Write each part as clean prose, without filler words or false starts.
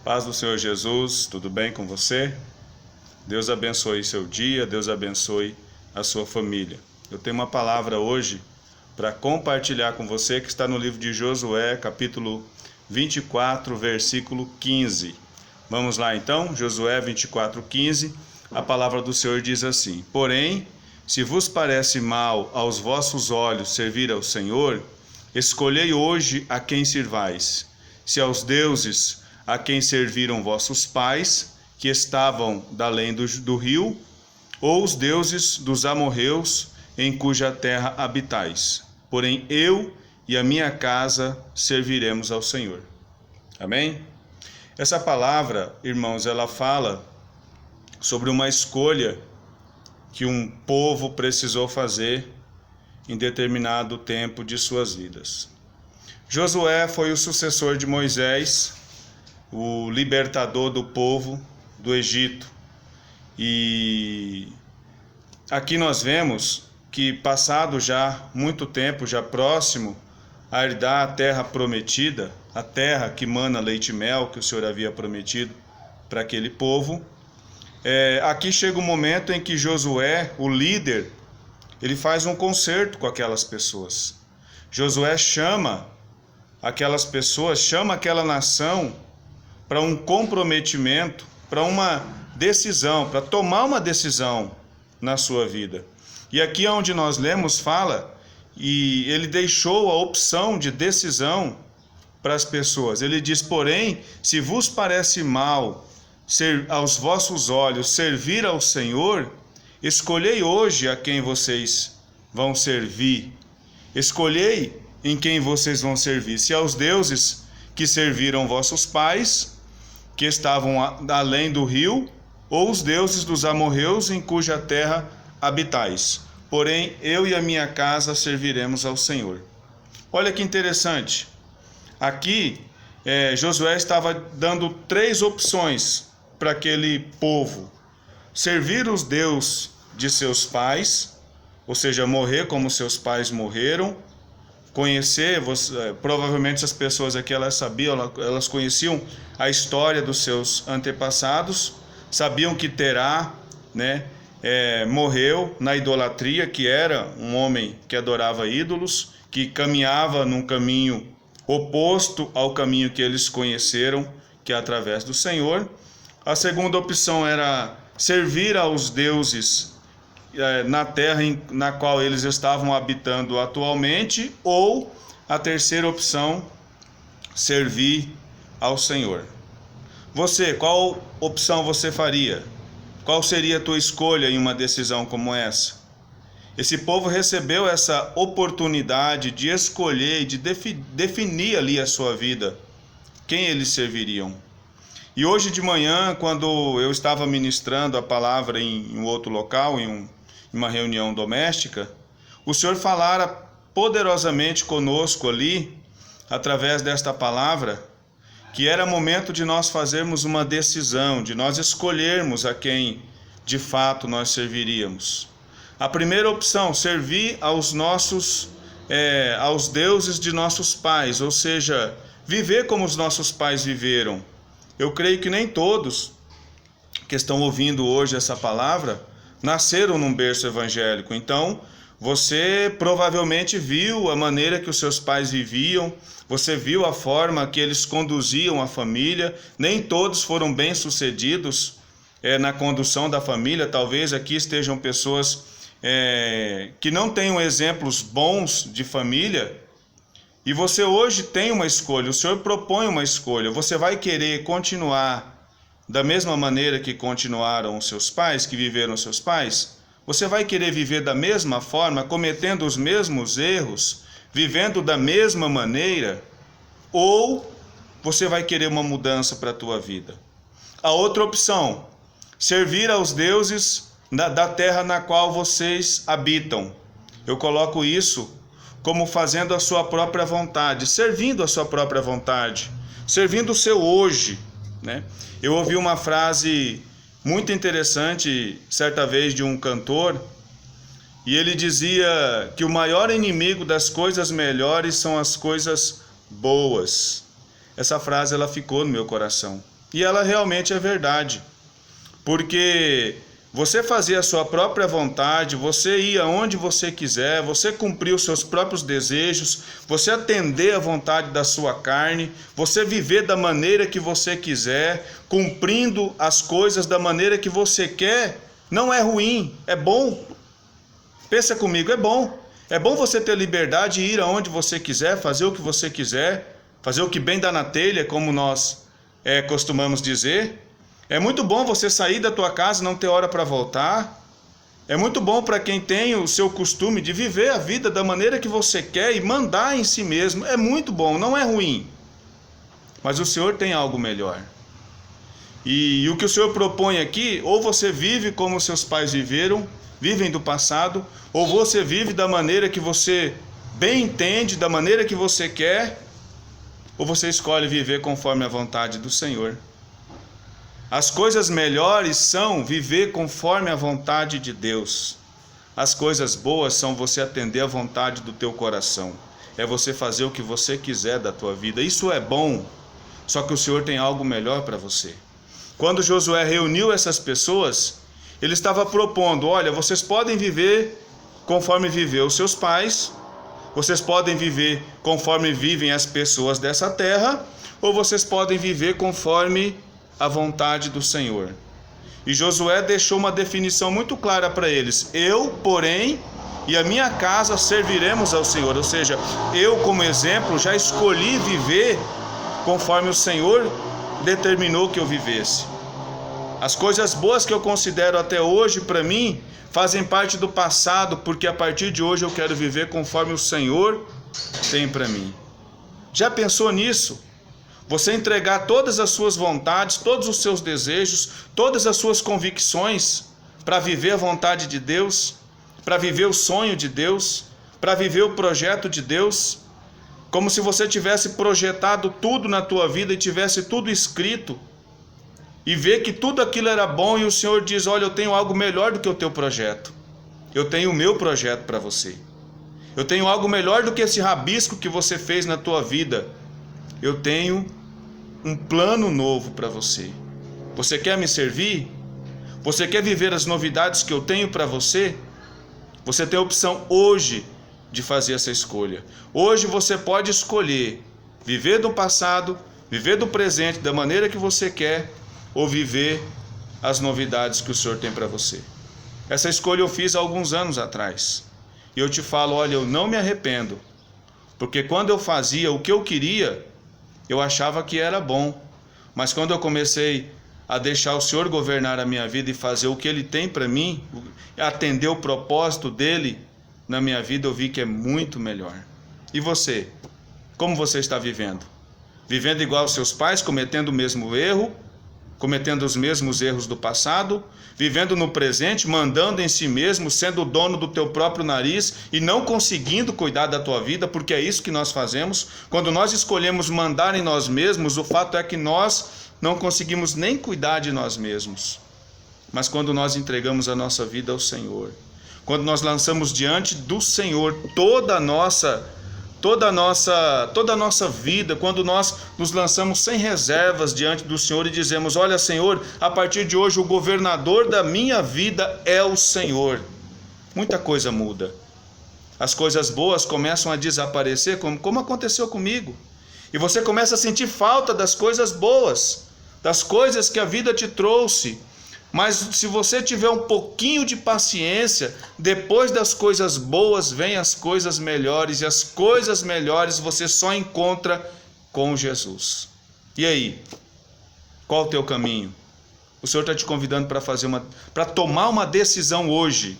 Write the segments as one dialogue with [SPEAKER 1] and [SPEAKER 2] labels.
[SPEAKER 1] Paz do Senhor Jesus, tudo bem com você? Deus abençoe seu dia, Deus abençoe a sua família. Eu tenho uma palavra hoje para compartilhar com você que está no livro de Josué, capítulo 24, versículo 15. Vamos lá então, Josué 24:15. A palavra do Senhor diz assim: Porém, se vos parece mal aos vossos olhos servir ao Senhor, escolhei hoje a quem sirvais. Se aos deuses a quem serviram vossos pais, que estavam da além do rio, ou os deuses dos amorreus, em cuja terra habitais. Porém, eu e a minha casa serviremos ao Senhor. Amém? Essa palavra, irmãos, ela fala sobre uma escolha que um povo precisou fazer em determinado tempo de suas vidas. Josué foi o sucessor de Moisés, o libertador do povo do Egito. E aqui nós vemos que, passado já muito tempo, já próximo a herdar a terra prometida, a terra que mana leite e mel, que o Senhor havia prometido para aquele povo, aqui chega um momento em que Josué, o líder, ele faz um concerto com aquelas pessoas. Josué chama aquelas pessoas, chama aquela nação para um comprometimento, para uma decisão, para tomar uma decisão na sua vida. E aqui onde nós lemos fala, e ele deixou a opção de decisão para as pessoas. Ele diz: porém, se vos parece mal aos vossos olhos servir ao Senhor, escolhei hoje a quem vocês vão servir. Escolhei em quem vocês vão servir. Se aos deuses que serviram vossos pais, que estavam além do rio, ou os deuses dos amorreus, em cuja terra habitais. Porém, eu e a minha casa serviremos ao Senhor. Olha que interessante. Aqui, Josué estava dando 3 opções para aquele povo: servir os deuses de seus pais, ou seja, morrer como seus pais morreram. Conhecer, provavelmente as pessoas aqui elas sabiam, elas conheciam a história dos seus antepassados, sabiam que Terá, morreu na idolatria, que era um homem que adorava ídolos, que caminhava num caminho oposto ao caminho que eles conheceram, que é através do Senhor. A segunda opção era servir aos deuses na terra na qual eles estavam habitando atualmente, ou a terceira opção, servir ao Senhor. Você, qual opção você faria? Qual seria a tua escolha em uma decisão como essa? Esse povo recebeu essa oportunidade de escolher e de definir ali a sua vida, quem eles serviriam. E hoje de manhã, quando eu estava ministrando a palavra em um outro local, em uma reunião doméstica, o Senhor falara poderosamente conosco ali, através desta palavra, que era momento de nós fazermos uma decisão, de nós escolhermos a quem de fato nós serviríamos. A primeira opção, servir aos deuses de nossos pais, ou seja, viver como os nossos pais viveram. Eu creio que nem todos que estão ouvindo hoje essa palavra nasceram num berço evangélico. Então, você provavelmente viu a maneira que os seus pais viviam, você viu a forma que eles conduziam a família. Nem todos foram bem-sucedidos na condução da família. Talvez aqui estejam pessoas que não tenham exemplos bons de família. E você hoje tem uma escolha, o Senhor propõe uma escolha. Você vai querer continuar da mesma maneira que continuaram os seus pais, que viveram os seus pais? Você vai querer viver da mesma forma, cometendo os mesmos erros, vivendo da mesma maneira? Ou você vai querer uma mudança para a tua vida? A outra opção, servir aos deuses da terra na qual vocês habitam. Eu coloco isso como fazendo a sua própria vontade, servindo a sua própria vontade, servindo o seu hoje, Eu ouvi uma frase muito interessante certa vez de um cantor, e ele dizia que o maior inimigo das coisas melhores são as coisas boas. Essa frase ela ficou no meu coração. E ela realmente é verdade. Porque você fazer a sua própria vontade, você ir aonde você quiser, você cumprir os seus próprios desejos, você atender à vontade da sua carne, você viver da maneira que você quiser, cumprindo as coisas da maneira que você quer, não é ruim, é bom. Pensa comigo, é bom. É bom você ter liberdade e ir aonde você quiser, fazer o que você quiser, fazer o que bem dá na telha, como nós costumamos dizer. É muito bom você sair da tua casa e não ter hora para voltar. É muito bom para quem tem o seu costume de viver a vida da maneira que você quer e mandar em si mesmo. É muito bom, não é ruim. Mas o Senhor tem algo melhor. E o que o Senhor propõe aqui, ou você vive como seus pais viveram, vivem do passado, ou você vive da maneira que você bem entende, da maneira que você quer, ou você escolhe viver conforme a vontade do Senhor. As coisas melhores são viver conforme a vontade de Deus. As coisas boas são você atender a vontade do teu coração. É você fazer o que você quiser da tua vida. Isso é bom, só que o Senhor tem algo melhor para você. Quando Josué reuniu essas pessoas, ele estava propondo, olha, vocês podem viver conforme viveu os seus pais, vocês podem viver conforme vivem as pessoas dessa terra, ou vocês podem viver conforme a vontade do Senhor. E Josué deixou uma definição muito clara para eles: eu, porém, e a minha casa serviremos ao Senhor. Ou seja, eu, como exemplo, já escolhi viver conforme o Senhor determinou que eu vivesse. As coisas boas que eu considero até hoje para mim fazem parte do passado, porque a partir de hoje eu quero viver conforme o Senhor tem para mim. Já pensou nisso? Você entregar todas as suas vontades, todos os seus desejos, todas as suas convicções para viver a vontade de Deus, para viver o sonho de Deus, para viver o projeto de Deus, como se você tivesse projetado tudo na tua vida e tivesse tudo escrito, e ver que tudo aquilo era bom e o Senhor diz, olha, eu tenho algo melhor do que o teu projeto. Eu tenho o meu projeto para você. Eu tenho algo melhor do que esse rabisco que você fez na tua vida. Eu tenho um plano novo para você. Você quer me servir? Você quer viver as novidades que eu tenho para você? Você tem a opção hoje de fazer essa escolha. Hoje você pode escolher viver do passado, viver do presente da maneira que você quer, ou viver as novidades que o Senhor tem para você. Essa escolha eu fiz há alguns anos atrás. E eu te falo, olha, eu não me arrependo. Porque quando eu fazia o que eu queria, eu achava que era bom. Mas quando eu comecei a deixar o Senhor governar a minha vida e fazer o que Ele tem para mim, atender o propósito dEle na minha vida, eu vi que é muito melhor. E você? Como você está vivendo? Vivendo igual aos seus pais, cometendo o mesmo erro, cometendo os mesmos erros do passado, vivendo no presente, mandando em si mesmo, sendo o dono do teu próprio nariz e não conseguindo cuidar da tua vida, porque é isso que nós fazemos. Quando nós escolhemos mandar em nós mesmos, o fato é que nós não conseguimos nem cuidar de nós mesmos. Mas quando nós entregamos a nossa vida ao Senhor, quando nós lançamos diante do Senhor toda a nossa vida, quando nós nos lançamos sem reservas diante do Senhor e dizemos, olha Senhor, a partir de hoje o governador da minha vida é o Senhor, muita coisa muda. As coisas boas começam a desaparecer, como aconteceu comigo. E você começa a sentir falta das coisas boas, das coisas que a vida te trouxe. Mas se você tiver um pouquinho de paciência, depois das coisas boas vem as coisas melhores, e as coisas melhores você só encontra com Jesus. E aí? Qual o teu caminho? O Senhor está te convidando para tomar uma decisão hoje.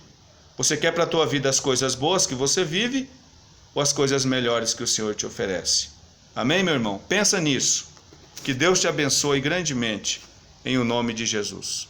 [SPEAKER 1] Você quer para a tua vida as coisas boas que você vive ou as coisas melhores que o Senhor te oferece? Amém, meu irmão? Pensa nisso. Que Deus te abençoe grandemente, em o nome de Jesus.